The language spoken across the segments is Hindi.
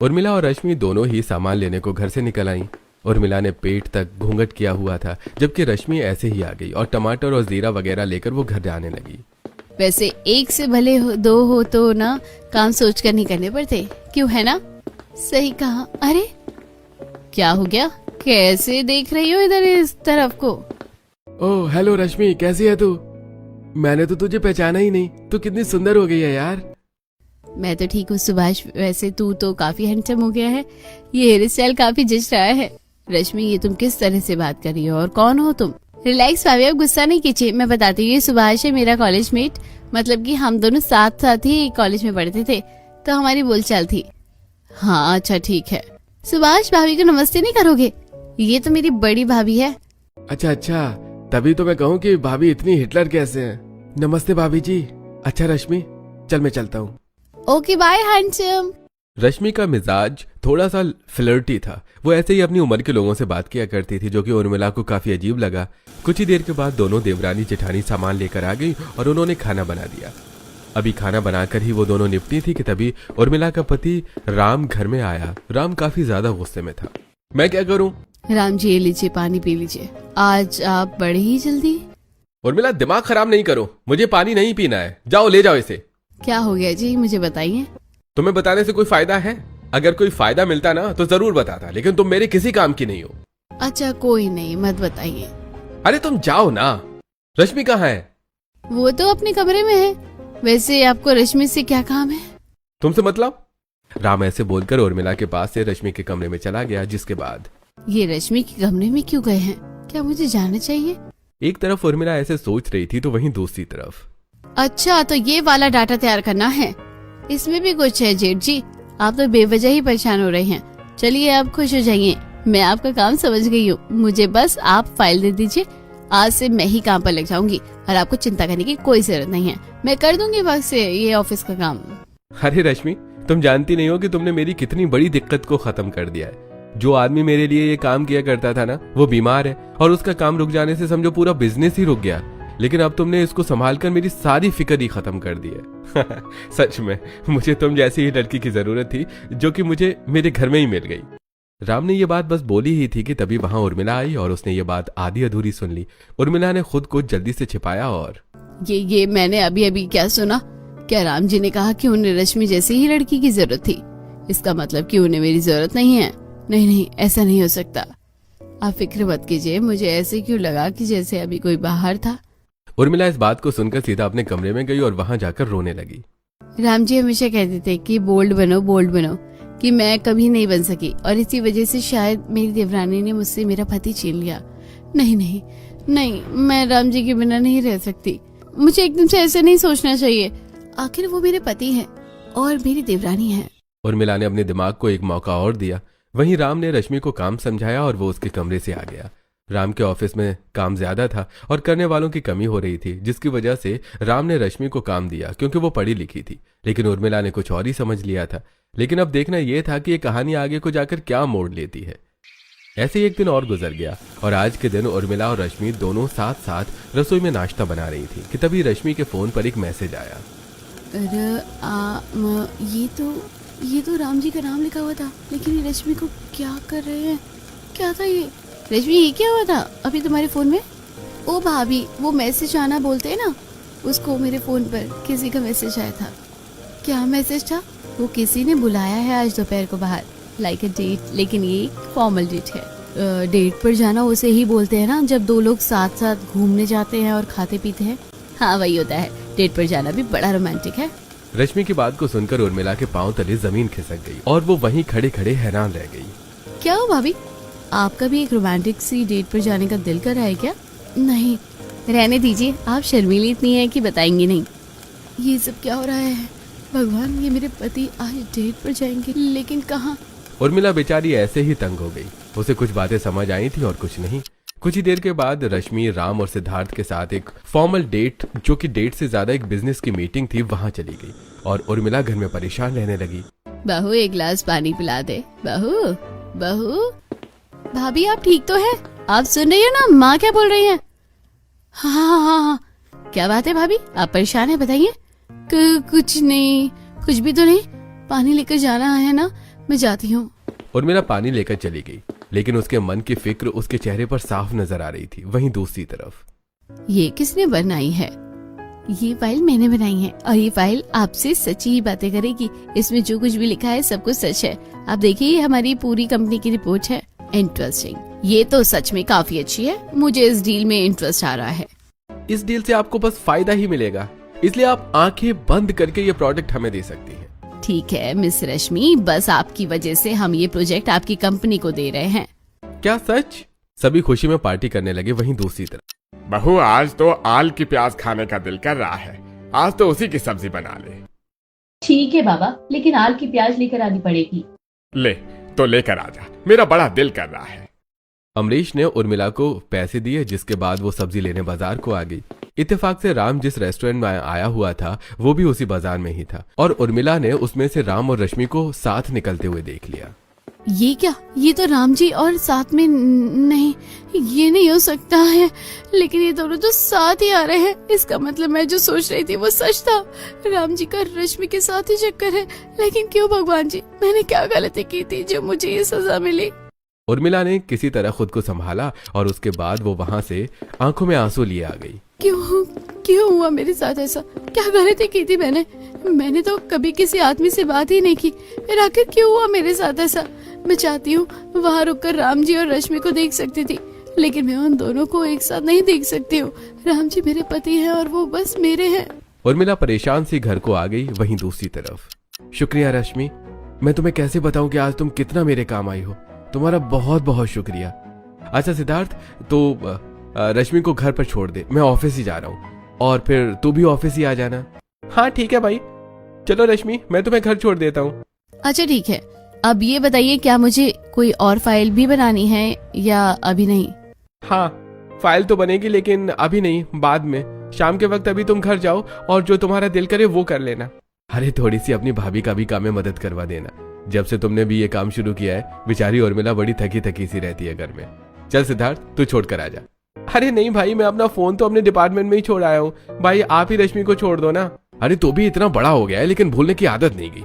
उर्मिला और रश्मि दोनों ही सामान लेने को घर से निकल आईं। उर्मिला ने पेट तक घूंघट किया हुआ था, जबकि रश्मि ऐसे ही आ गई और टमाटर और जीरा वगैरह लेकर वो घर जाने लगी। वैसे एक से भले दो हो तो ना, काम सोच कर नहीं करने पड़ते, क्यों है ना? सही कहा। अरे क्या हो गया, कैसे देख रही हो इधर इस तरफ को? ओह हेलो रश्मि, कैसी है तू? मैंने तो तुझे पहचाना ही नहीं, तू कितनी सुंदर हो गई है यार। मैं तो ठीक हूँ सुभाष, वैसे तू तो काफी हैंडसम हो गया है, ये हेयर स्टाइल काफी जच रहा है। रश्मि ये तुम किस तरह से बात कर रही हो और कौन हो तुम? रिलैक्स भाभी, अब गुस्सा नहीं कीजिए, मैं बताती हूँ। ये सुभाष है, मेरा कॉलेज मेट, मतलब कि हम दोनों साथ साथ ही कॉलेज में पढ़ते थे, तो हमारी बोलचाल थी। हाँ अच्छा ठीक है। सुभाष भाभी को नमस्ते नहीं करोगे? ये तो मेरी बड़ी भाभी है। अच्छा, तभी तो मैं कहूँ कि भाभी इतनी हिटलर कैसे हैं। नमस्ते भाभी जी। अच्छा रश्मि, चल मैं चलता हूँ। Okay bye handsome. रश्मि का मिजाज थोड़ा सा फ्लर्टी था। वो ऐसे ही अपनी उम्र के लोगों से बात किया करती थी, जो कि उर्मिला को काफी अजीब लगा। कुछ ही देर के बाद दोनों देवरानी जेठानी सामान लेकर आ गई और उन्होंने खाना बना दिया। अभी खाना बनाकर ही वो दोनों निपटी थी कि तभी उर्मिला का पति राम घर में आया। राम काफी ज्यादा गुस्से में था। मैं क्या करूं? राम जी ये लीजिए, पानी पी लीजिए, आज आप बड़े ही जल्दी। उर्मिला दिमाग खराब नहीं करो, मुझे पानी नहीं पीना है, जाओ ले जाओ इसे। क्या हो गया जी, मुझे बताइए। तुम्हें बताने से कोई फायदा है? अगर कोई फायदा मिलता ना तो जरूर बताता, लेकिन तुम मेरे किसी काम की नहीं हो। अच्छा कोई नहीं, मत बताइए। अरे तुम जाओ ना। रश्मि कहाँ है? वो तो अपने कमरे में है। वैसे आपको रश्मि से क्या काम है? तुमसे मतलब? राम ऐसे बोलकर उर्मिला के पास से रश्मि के कमरे में चला गया, जिसके बाद ये रश्मि के कमरे में क्यों गए हैं? क्या मुझे जानना चाहिए? एक तरफ उर्मिला ऐसे सोच रही थी तो वहीं दूसरी तरफ। अच्छा तो ये वाला डाटा तैयार करना है, इसमें भी कुछ है जेठ जी? आप तो बेवजह ही परेशान हो रहे हैं। चलिए आप खुश हो जाइए, मैं आपका काम समझ गई हूँ। मुझे बस आप फाइल दे दीजिए, आज से मैं ही काम पर लग जाऊंगी और आपको चिंता करने की कोई जरूरत नहीं है। मैं कर दूंगी वक्त से ये ऑफिस का काम। अरे रश्मि, तुम जानती नहीं हो कि तुमने मेरी कितनी बड़ी दिक्कत को खत्म कर दिया है। जो आदमी मेरे लिए ये काम किया करता था ना, वो बीमार है और उसका काम रुक जाने से समझो पूरा बिजनेस ही रुक गया। लेकिन अब तुमने इसको संभाल कर मेरी सारी फिक्र ही खत्म कर दी है। सच में मुझे तुम जैसी ही लड़की की जरूरत थी, जो कि मुझे मेरे घर में ही मिल गई। राम ने ये बात बस बोली ही थी कि तभी वहां उर्मिला आई और उसने ये बात आधी अधूरी सुन ली। उर्मिला ने खुद को जल्दी से छिपाया और ये मैंने अभी अभी क्या सुना? क्या राम जी ने कहा कि उन्हें रश्मि जैसी ही लड़की की जरूरत थी? इसका मतलब कि उन्हें मेरी जरूरत नहीं है? नहीं, ऐसा नहीं हो सकता। आप फिक्र मत कीजिए, मुझे ऐसे क्यों लगा कि जैसे अभी कोई बाहर था। उर्मिला इस बात को सुनकर सीधा अपने कमरे में गई और वहां जाकर रोने लगी। राम जी हमेशा कहते थे कि बोल्ड बनो, कि मैं कभी नहीं बन सकी और इसी वजह से शायद मेरी देवरानी ने मुझसे मेरा पति छीन लिया। नहीं, मैं राम जी के बिना नहीं रह सकती। मुझे एकदम से ऐसे नहीं सोचना चाहिए। आखिर वो मेरे पति हैं और मेरी देवरानी है। उर्मिला ने अपने दिमाग को एक मौका और दिया। वहीं राम ने रश्मि को काम समझाया और वो उसके कमरे से आ गया। राम के ऑफिस में काम ज्यादा था और करने वालों की कमी हो रही थी, जिसकी वजह से राम ने रश्मि को काम दिया क्योंकि वो पढ़ी लिखी थी। लेकिन उर्मिला ने कुछ और ही समझ लिया था। लेकिन अब देखना यह था कि ये कहानी आगे को जाकर क्या मोड़ लेती है। ऐसे ही एक दिन और गुजर गया और आज के दिन उर्मिला और रश्मि दोनों साथ साथ रसोई में नाश्ता बना रही थी कि तभी रश्मि के फोन पर एक मैसेज आया। ये तो राम जी का नाम लिखा हुआ था, लेकिन ये रश्मि को क्या कर रहे हैं? क्या था ये? रश्मि ये क्या हुआ था अभी तुम्हारे फोन में? ओ भाभी, वो मैसेज आना बोलते हैं ना, उसको मेरे फोन पर किसी का मैसेज आया था। क्या मैसेज था? वो किसी ने बुलाया है आज दोपहर को बाहर, लाइक अ डेट, लेकिन ये एक फॉर्मल डेट है। डेट पर जाना उसे ही बोलते हैं ना, जब दो लोग साथ साथ घूमने जाते हैं और खाते पीते हैं। हाँ वही होता है, डेट पर जाना भी बड़ा रोमांटिक है। रश्मि की बात को सुनकर उर्मिला के पांव तले जमीन खिसक गई और वो वहीं खड़े खड़े हैरान रह गई। क्या हो भाभी, आपका भी एक रोमांटिक सी डेट पर जाने का दिल कर रहा है क्या? नहीं, रहने दीजिए, आप शर्मीली इतनी है कि बताएंगी नहीं। ये सब क्या हो रहा है? भगवान, ये मेरे पति आज डेट पर जाएंगे, लेकिन कहाँ? उर्मिला बेचारी ऐसे ही तंग हो गई। उसे कुछ बातें समझ आई थी और कुछ नहीं। कुछ ही देर के बाद रश्मि, राम और सिद्धार्थ के साथ एक फॉर्मल डेट, जो कि डेट से ज्यादा एक बिजनेस की मीटिंग थी, वहां चली गई और उर्मिला घर में परेशान रहने लगी। बहू एक गिलास पानी पिला दे। बहू भाभी आप ठीक तो है? आप सुन रही हो ना माँ क्या बोल रही है? हाँ, क्या बात है भाभी, आप परेशान है? बताइए। कुछ नहीं, कुछ भी तो नहीं। पानी लेकर जाना है ना, मैं जाती हूँ। उर्मिला पानी लेकर चली गई, लेकिन उसके मन की फिक्र उसके चेहरे पर साफ नजर आ रही थी। वहीं दूसरी तरफ ये किसने बनाई है? ये फाइल मैंने बनाई है और ये फाइल आपसे सच्ची ही बातें करेगी। इसमें जो कुछ भी लिखा है सब कुछ सच है। आप देखिए, ये हमारी पूरी कंपनी की रिपोर्ट है। इंटरेस्टिंग, ये तो सच में काफी अच्छी है। मुझे इस डील में इंटरेस्ट आ रहा है। इस डील से आपको बस फायदा ही मिलेगा, इसलिए आप आंखें बंद करके ये प्रोडक्ट हमें दे सकती हैं। ठीक है मिस रश्मि, बस आपकी वजह से हम ये प्रोजेक्ट आपकी कंपनी को दे रहे हैं। क्या सच? सभी खुशी में पार्टी करने लगे। वहीं दूसरी तरफ बहू, आज तो आल की प्याज खाने का दिल कर रहा है। आज तो उसी की सब्जी बना ले। ठीक है बाबा, लेकिन आल की प्याज लेकर आनी पड़ेगी। ले तो लेकर आजा, मेरा बड़ा दिल कर रहा है। अमरीश ने उर्मिला को पैसे दिए, जिसके बाद वो सब्जी लेने बाजार को आ गई। इत्तेफाक से राम जिस रेस्टोरेंट में आया हुआ था वो भी उसी बाजार में ही था, और उर्मिला ने उसमें से राम और रश्मि को साथ निकलते हुए देख लिया। ये क्या? ये तो राम जी और साथ में नहीं, ये नहीं हो सकता है। लेकिन ये दोनों तो साथ ही आ रहे हैं। इसका मतलब मैं जो सोच रही थी वो सच था। राम जी का रश्मि के साथ ही चक्कर है। लेकिन क्यों भगवान जी, मैंने क्या गलती की थी जो मुझे ये सजा मिली? उर्मिला ने किसी तरह खुद को संभाला और उसके बाद वो वहां से आंखों में आंसू लिए आ गई। क्यों हुआ मेरे साथ ऐसा? क्या गलती की थी मैंने तो कभी किसी आदमी से बात ही नहीं की। फिर आखिर क्यों हुआ मेरे साथ ऐसा? मैं चाहती हूँ वहाँ रुककर राम जी और रश्मि को देख सकती थी, लेकिन मैं उन दोनों को एक साथ नहीं देख सकती हूँ। राम जी मेरे पति हैं और वो बस मेरे हैं। उर्मिला परेशान सी घर को आ गई। वहीं दूसरी तरफ शुक्रिया रश्मि, मैं तुम्हें कैसे बताऊं कि आज तुम कितना मेरे काम आई हो। तुम्हारा बहुत बहुत शुक्रिया। अच्छा सिद्धार्थ, तो रश्मि को घर पर छोड़ दे, मैं ऑफिस ही जा रहा हूँ, और फिर तू भी ऑफिस ही आ जाना। हाँ ठीक है भाई, चलो रश्मि, मैं तुम्हें घर छोड़ देता हूँ। अच्छा ठीक है, अब ये बताइए, क्या मुझे कोई और फाइल भी बनानी है या अभी नहीं? हाँ, फाइल तो बनेगी, लेकिन अभी नहीं, बाद में, शाम के वक्त। अभी तुम घर जाओ और जो तुम्हारा दिल करे वो कर लेना। अरे थोड़ी सी अपनी भाभी का भी काम में मदद करवा देना। जब से तुमने भी ये काम शुरू किया है, बेचारी उर्मिला बड़ी थकी थकी सी रहती है घर में। चल सिद्धार्थ, तू छोड़ कर आ जा। अरे नहीं भाई, मैं अपना फोन तो अपने डिपार्टमेंट में ही छोड़ आया हूँ। भाई आप ही रश्मि को छोड़ दो ना। अरे तो भी इतना बड़ा हो गया है, लेकिन भूलने की आदत नहीं गई।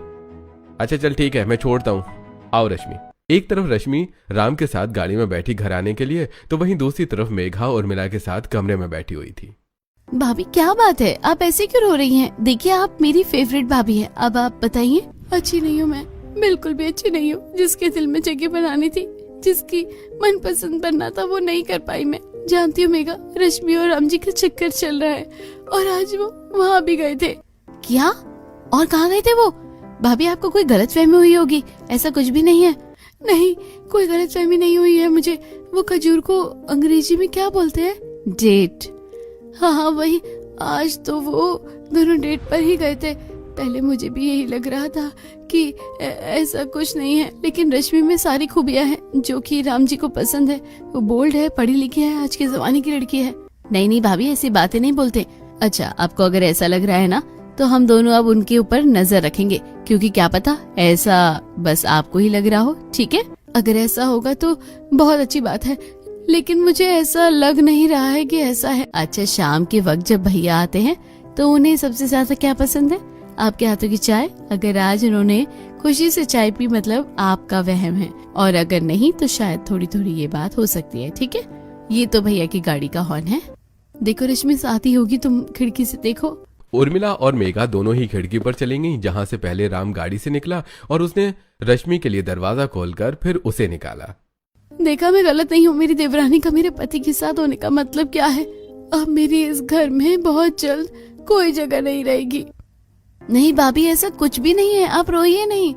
अच्छा चल ठीक है, मैं छोड़ता हूँ। आओ रश्मि। एक तरफ रश्मि राम के साथ गाड़ी में बैठी घर आने के लिए, तो वहीं दूसरी तरफ मेघा उर्मिला के साथ कमरे में बैठी हुई थी। भाभी क्या बात है, आप ऐसे क्यों रो रही हैं? देखिए आप मेरी फेवरेट भाभी है। अब आप बताइए। अच्छी नहीं हूँ मैं, बिल्कुल भी अच्छी नहीं हूँ। जिसके दिल में जगह बनानी थी, जिसकी मनपसंद बनना था, वो नहीं कर पाई मैं। जानती हूँ मेघा, रश्मि और राम जी का चक्कर चल रहा है और आज वो वहाँ भी गए थे। क्या? और कहाँ गए थे वो? भाभी आपको कोई गलतफहमी हुई होगी, ऐसा कुछ भी नहीं है। नहीं, कोई गलतफहमी नहीं हुई है मुझे। वो खजूर को अंग्रेजी में क्या बोलते हैं? डेट। हाँ वही। आज तो वो दोनों डेट पर ही गए थे। पहले मुझे भी यही लग रहा था कि ऐसा कुछ नहीं है, लेकिन रश्मि में सारी खूबियां हैं जो कि राम जी को पसंद है। वो बोल्ड है, पढ़ी लिखी है, आज के जमाने की लड़की है। नहीं भाभी, ऐसी बातें नहीं बोलते। अच्छा, आपको अगर ऐसा लग रहा है ना, तो हम दोनों अब उनके ऊपर नजर रखेंगे, क्योंकि क्या पता ऐसा बस आपको ही लग रहा हो। ठीक है, अगर ऐसा होगा तो बहुत अच्छी बात है, लेकिन मुझे ऐसा लग नहीं रहा है कि ऐसा है। अच्छा, शाम के वक्त जब भैया आते हैं तो उन्हें सबसे ज्यादा क्या पसंद है? आपके हाथों की चाय। अगर आज उन्होंने खुशी से चाय पी, मतलब आपका वहम है, और अगर नहीं तो शायद थोड़ी थोड़ी ये बात हो सकती है। ठीक है, ये तो भैया की गाड़ी का हॉर्न है। देखो रश्मि साथ ही होगी, तुम खिड़की से देखो। उर्मिला और मेघा दोनों ही खिड़की पर चली गईं, जहां से पहले राम गाड़ी से निकला और उसने रश्मि के लिए दरवाजा खोलकर फिर उसे निकाला। देखा, मैं गलत नहीं हूँ। मेरी देवरानी का मेरे पति के साथ होने का मतलब क्या है? अब मेरी इस घर में बहुत जल्द कोई जगह नहीं रहेगी। नहीं भाभी, ऐसा कुछ भी नहीं है, आप रोइए नहीं।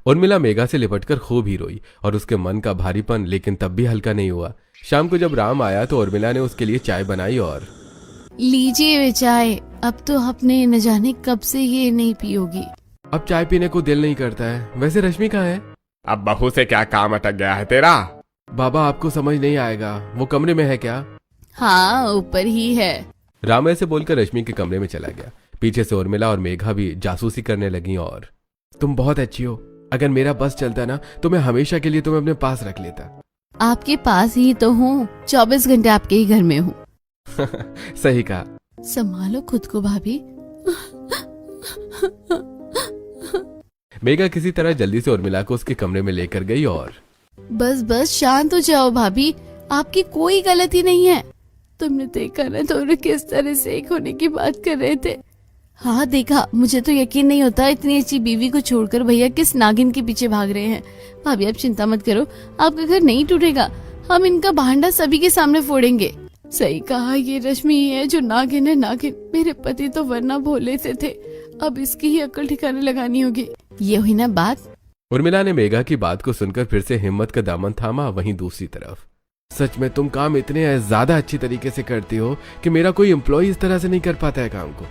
उर्मिला मेघा से लिपटकर खूब ही रोई और उसके मन का भारीपन लेकिन तब भी हल्का नहीं हुआ। शाम को जब राम आया तो उर्मिला ने उसके लिए चाय बनाई और लीजिए वे चाय। अब तो आपने न जाने कब से ये नहीं पी होगी। अब चाय पीने को दिल नहीं करता है। वैसे रश्मि कहाँ है? अब बहू से क्या काम अटक गया है तेरा? बाबा आपको समझ नहीं आएगा, वो कमरे में है क्या? हाँ, ऊपर ही है। राम ऐसे बोलकर रश्मि के कमरे में चला गया। पीछे से उर्मिला और मेघा भी जासूसी करने लगी और तुम बहुत अच्छी हो, अगर मेरा बस चलता ना तो मैं हमेशा के लिए तुम्हें अपने पास रख लेता। आपके पास ही तो हूँ, 24 घंटे आपके ही घर में हूँ। सही कहा। संभालो खुद को भाभी। मेघा किसी तरह जल्दी से उर्मिला को उसके कमरे में लेकर गई और बस बस शांत हो जाओ भाभी, आपकी कोई गलती नहीं है। तुमने देखा ना दोनों किस तरह से एक होने की बात कर रहे थे। हाँ देखा, मुझे तो यकीन नहीं होता इतनी अच्छी बीवी को छोड़कर भैया किस नागिन के पीछे भाग रहे हैं। भाभी आप चिंता मत करो, आपका घर नहीं टूटेगा, हम इनका भांडा सभी के सामने फोड़ेंगे। सही कहा, ये रश्मि ही है जो नागिन है, नागिन। मेरे पति तो वरना भोले से थे, अब इसकी ही अक्ल ठिकाने लगानी होगी। ये हुई ना बात। उर्मिला ने मेघा की बात को सुनकर फिर से हिम्मत का दामन थामा। वहीं दूसरी तरफ, सच में तुम काम इतने ज्यादा अच्छी तरीके से करती हो कि मेरा कोई एम्प्लॉय इस तरह से नहीं कर पाता है काम को।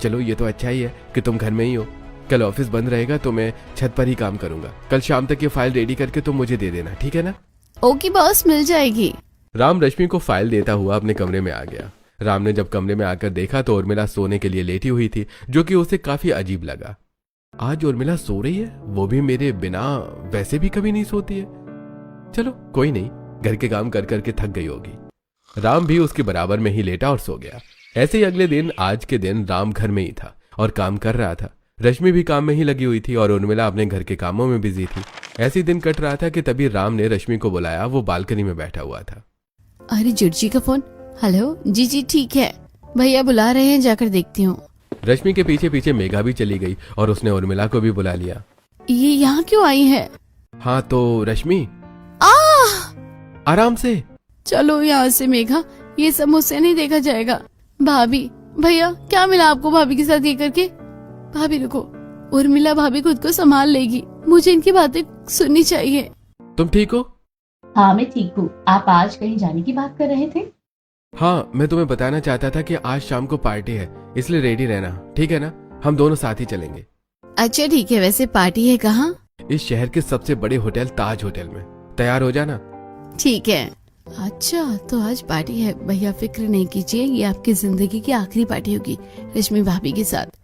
चलो ये तो अच्छा ही है कि तुम घर में ही हो। कल ऑफिस बंद रहेगा तो मैं छत पर ही काम करूंगा। कल शाम तक ये फाइल रेडी करके तुम मुझे दे देना, ठीक है ना? ओके बॉस, मिल जाएगी। राम रश्मि को फाइल देता हुआ अपने कमरे में आ गया। राम ने जब कमरे में आकर देखा तो उर्मिला सोने के लिए लेटी हुई थी, जो कि उसे काफी अजीब लगा। आज उर्मिला सो रही है, वो भी मेरे बिना। वैसे भी कभी नहीं सोती है। चलो कोई नहीं, घर के काम कर करके थक गई होगी। राम भी उसके बराबर में ही लेटा और सो गया। ऐसे ही अगले दिन, आज के दिन राम घर में ही था और काम कर रहा था। रश्मि भी काम में ही लगी हुई थी और उर्मिला अपने घर के कामों में बिजी थी। ऐसे दिन कट रहा था कि तभी राम ने रश्मि को बुलाया। वो बालकनी में बैठा हुआ था। अरे जुड़जी का फोन। हेलो जी जी ठीक है, भैया बुला रहे हैं, जाकर देखती हूँ। रश्मि के पीछे पीछे मेघा भी चली गई और उसने उर्मिला को भी बुला लिया। ये यहाँ क्यों आई है? हाँ तो रश्मि, आराम से चलो यहाँ से मेघा, ये सब मुझसे नहीं देखा जाएगा। भाभी, भैया क्या मिला आपको भाभी के साथ ये करके? भाभी रुको, उर्मिला भाभी खुद को संभाल लेगी, मुझे इनकी बातें सुननी चाहिए। तुम ठीक हो? हाँ मैं ठीक हूँ। आप आज कहीं जाने की बात कर रहे थे? हाँ, मैं तुम्हें बताना चाहता था कि आज शाम को पार्टी है, इसलिए रेडी रहना, ठीक है ना? हम दोनों साथ ही चलेंगे। अच्छा ठीक है, वैसे पार्टी है कहाँ? इस शहर के सबसे बड़े होटल ताज होटल में। तैयार हो जाना। ठीक है। अच्छा तो आज पार्टी है, भैया फिक्र नहीं कीजिए, ये आपकी जिंदगी की आखिरी पार्टी होगी रश्मि भाभी के साथ।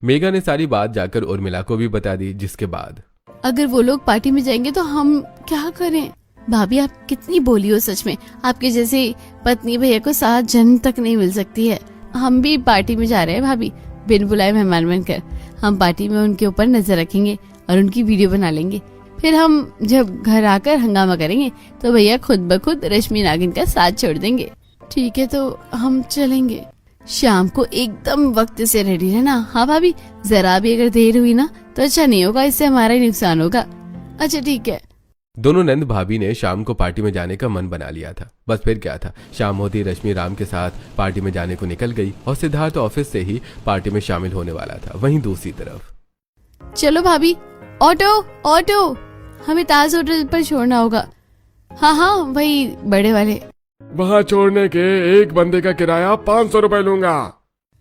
मेघा ने सारी बात जाकर उर्मिला को भी बता दी, जिसके बाद अगर वो लोग पार्टी में जाएंगे तो हम क्या करें? भाभी आप कितनी बोली हो, सच में आपके जैसे पत्नी भैया को 7 जन्म तक नहीं मिल सकती है। हम भी पार्टी में जा रहे हैं भाभी, बिन बुलाए मेहमान बनकर। हम पार्टी में उनके ऊपर नजर रखेंगे और उनकी वीडियो बना लेंगे। फिर हम जब घर आकर हंगामा करेंगे तो भैया खुद ब खुद रश्मि नागिन का साथ छोड़ देंगे। ठीक है तो हम चलेंगे। शाम को एकदम वक्त से रेडी रहना। हाँ भाभी, जरा भी अगर देर हुई ना तो अच्छा नहीं होगा, इससे हमारा ही नुकसान होगा। अच्छा ठीक है। दोनों नंद भाभी ने शाम को पार्टी में जाने का मन बना लिया था। बस फिर क्या था, शाम होती रश्मि राम के साथ पार्टी में जाने को निकल गई और सिद्धार्थ ऑफिस से ही पार्टी में शामिल होने वाला था। वहीं दूसरी तरफ, चलो भाभी, ऑटो ऑटो, हमें ताज होटल पर छोड़ना होगा। हाँ हाँ वही बड़े वाले। वहाँ छोड़ने के एक बंदे का किराया 500 रुपए लूंगा।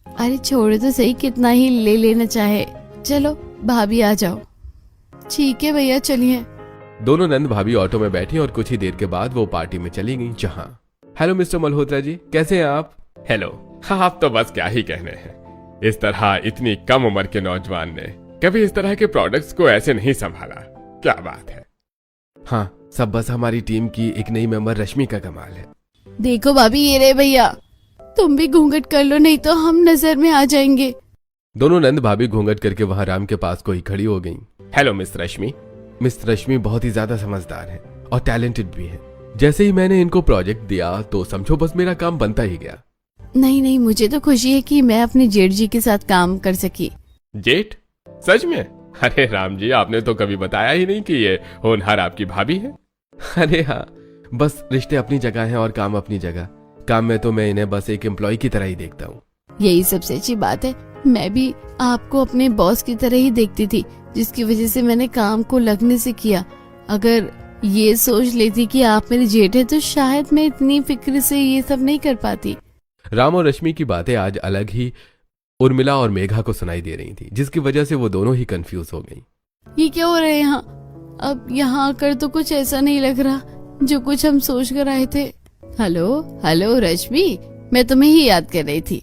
अरे छोड़े तो सही, कितना ही ले लेना चाहे। चलो भाभी आ जाओ। ठीक है भैया चलिए। दोनों नंद भाभी ऑटो में बैठी और कुछ ही देर के बाद वो पार्टी में चली गई। जहाँ, हेलो मिस्टर मल्होत्रा जी, कैसे हैं आप? हेलो। हाँ आप तो बस क्या ही कहने हैं। इस तरह इतनी कम उम्र के नौजवान ने कभी इस तरह के प्रोडक्ट्स को ऐसे नहीं संभाला। क्या बात है। हाँ, सब बस हमारी टीम की एक नई मेंबर रश्मि का कमाल है। देखो भाभी, ये रहे भैया, तुम भी घूंघट कर लो नहीं तो हम नजर में आ जाएंगे। दोनों नंद भाभी घूंघट करके वहां राम के पास को ही खड़ी हो गईं। हेलो मिस रश्मि। मिस रश्मि बहुत ही ज्यादा समझदार है और टैलेंटेड भी है। जैसे ही मैंने इनको प्रोजेक्ट दिया तो समझो बस मेरा काम बनता ही गया। नहीं नहीं, मुझे तो खुशी है कि मैं अपने जेठ जी के साथ काम कर सकी। जेठ? सच में? अरे राम जी, आपने तो कभी बताया ही नहीं कि ये होनहार आपकी भाभी है। अरे हाँ, बस रिश्ते अपनी जगह हैं और काम अपनी जगह। काम में तो मैं इन्हें बस एक एम्प्लॉय की तरह ही देखता हूँ। यही सबसे अच्छी बात है। मैं भी आपको अपने बॉस की तरह ही देखती थी, जिसकी वजह से मैंने काम को लगने से किया। अगर ये सोच लेती कि आप मेरे जेठ है तो शायद मैं इतनी फिक्र से ये सब नहीं कर पाती। राम और रश्मि की बातें आज अलग ही उर्मिला और मेघा को सुनाई दे रही थी, जिसकी वजह से वो दोनों ही कंफ्यूज हो गईं। ये क्या हो रहा है यहाँ? अब यहाँ आकर तो कुछ ऐसा नहीं लग रहा जो कुछ हम सोच कर आए थे। हेलो हेलो रश्मि, मैं तुम्हें ही याद कर रही थी।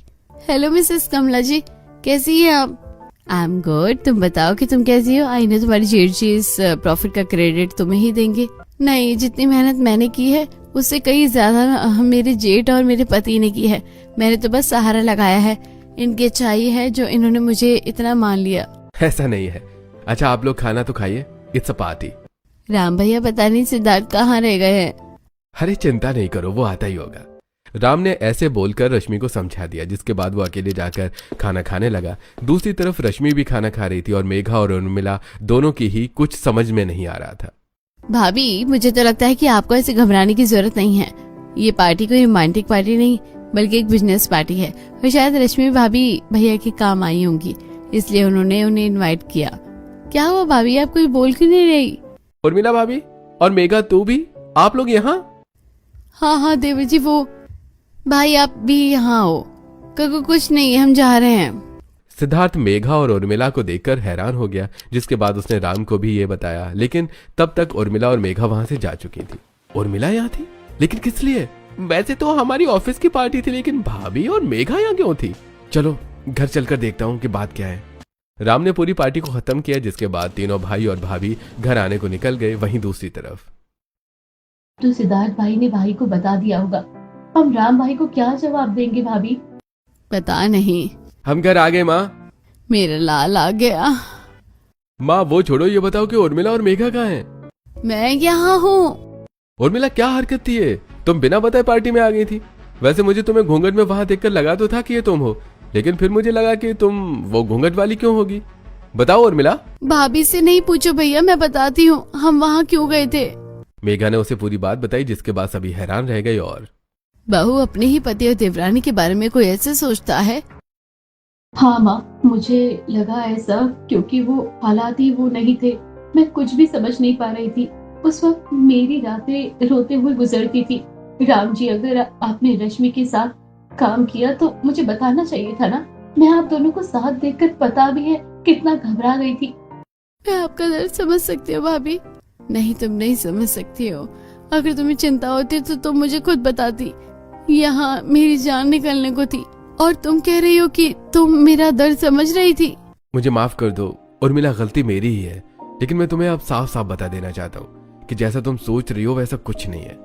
हेलो मिसेस कमला जी, कैसी हैं आप? आई एम गुड, तुम बताओ कि तुम कैसी हो? आई नो तुम्हारी जेठ जी इस प्रॉफिट का क्रेडिट तुम्हें ही देंगे। नहीं, जितनी मेहनत मैंने की है उससे कई ज्यादा मेरे जेठ और मेरे पति ने की है। मैंने तो बस सहारा लगाया है। इनकी अच्छाई है जो इन्होंने मुझे इतना मान लिया। ऐसा नहीं है, अच्छा आप लोग खाना तो खाइए, इट्स अ पार्टी। राम भैया पता नहीं सिद्धार्थ कहाँ रह गए हैं। अरे चिंता नहीं करो, वो आता ही होगा। राम ने ऐसे बोलकर रश्मि को समझा दिया, जिसके बाद वो अकेले जाकर खाना खाने लगा। दूसरी तरफ रश्मि भी खाना खा रही थी और मेघा और उर्मिला दोनों की ही कुछ समझ में नहीं आ रहा था। भाभी मुझे तो लगता है कि आपको ऐसे घबराने की जरूरत नहीं है। ये पार्टी कोई रोमांटिक पार्टी नहीं बल्कि एक बिजनेस पार्टी है और शायद रश्मि भाभी भैया के काम आई होंगी, इसलिए उन्होंने उन्हें इनवाइट किया। क्या हुआ भाभी, आप कुछ बोल क्यों नहीं रही? उर्मिला भाभी और मेघा तू भी, आप लोग यहाँ? हाँ हाँ देवर जी, वो भाई आप भी यहाँ हो। कुछ नहीं, हम जा रहे हैं। सिद्धार्थ मेघा और उर्मिला को देखकर हैरान हो गया, जिसके बाद उसने राम को भी ये बताया। लेकिन तब तक उर्मिला और मेघा वहां से जा चुकी थी। उर्मिला यहाँ थी, लेकिन किस लिए? वैसे तो हमारी ऑफिस की पार्टी थी, लेकिन भाभी और मेघा यहाँ क्यों थी? चलो घर चलकर देखता हूँ कि बात क्या है। राम ने पूरी पार्टी को खत्म किया, जिसके बाद तीनों भाई और भाभी घर आने को निकल गए। वहीं दूसरी तरफ तो सिद्धार्थ भाई ने भाई को बता दिया होगा। हम राम भाई को क्या जवाब देंगे भाभी? पता नहीं। हम घर आ गए माँ। मेरा लाल आ गया। माँ वो छोड़ो, ये बताओ कि उर्मिला और मेघा कहाँ हैं? मैं यहाँ हूँ। उर्मिला क्या हरकत थी ये? तुम बिना बताए पार्टी में आ गई थी। वैसे मुझे तुम्हें घूंघट में वहां देखकर लगा तो था कि ये तुम हो, लेकिन फिर मुझे लगा कि तुम वो घूंघट वाली क्यों होगी। बताओ उर्मिला। भाभी से नहीं पूछो भैया, मैं बताती हूँ हम वहाँ क्यों गए थे। मेघा ने उसे पूरी बात बताई, जिसके बाद सभी हैरान रह गए। और बहू अपने ही पति और देवरानी के बारे में कोई ऐसे सोचता है? हाँ माँ, मुझे लगा ऐसा क्योंकि वो हालात ही वो नहीं थे। मैं कुछ भी समझ नहीं पा रही थी। उस वक्त मेरी रातें रोते हुए गुजरती थी। राम जी, अगर आपने रश्मि के साथ काम किया तो मुझे बताना चाहिए था ना। मैं आप दोनों को साथ देखकर पता भी है कितना घबरा गई थी। मैं आपका दर्द समझ सकती हूँ भाभी। नहीं, तुम नहीं समझ सकती हो। अगर तुम्हें चिंता होती तो तुम मुझे खुद बताती। यहाँ मेरी जान निकलने को थी और तुम कह रही हो कि तुम मेरा दर्द समझ रही थी। मुझे माफ कर दो उर्मिला, गलती मेरी ही है। लेकिन मैं तुम्हें अब साफ साफ बता देना चाहता हूँ कि जैसा तुम सोच रही हो वैसा कुछ नहीं है।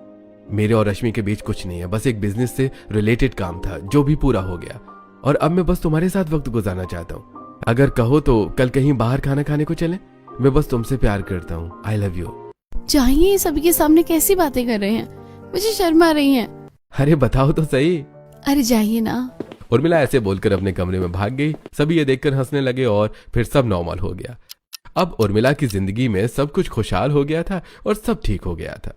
मेरे और रश्मि के बीच कुछ नहीं है, बस एक बिजनेस से रिलेटेड काम था जो भी पूरा हो गया। और अब मैं बस तुम्हारे साथ वक्त गुजारना चाहता हूँ। अगर कहो तो कल कहीं बाहर खाना खाने को चलें। मैं बस तुमसे प्यार करता हूँ। I love you. चाहिए सभी के सामने कैसी बातें कर रहे हैं? मुझे शर्म आ रही है। अरे बताओ तो सही। अरे जाइए ना। उर्मिला ऐसे बोलकर अपने कमरे में भाग गई। सभी ये देखकर हंसने लगे और फिर सब नॉर्मल हो गया। अब उर्मिला की जिंदगी में सब कुछ खुशहाल हो गया था और सब ठीक हो गया था।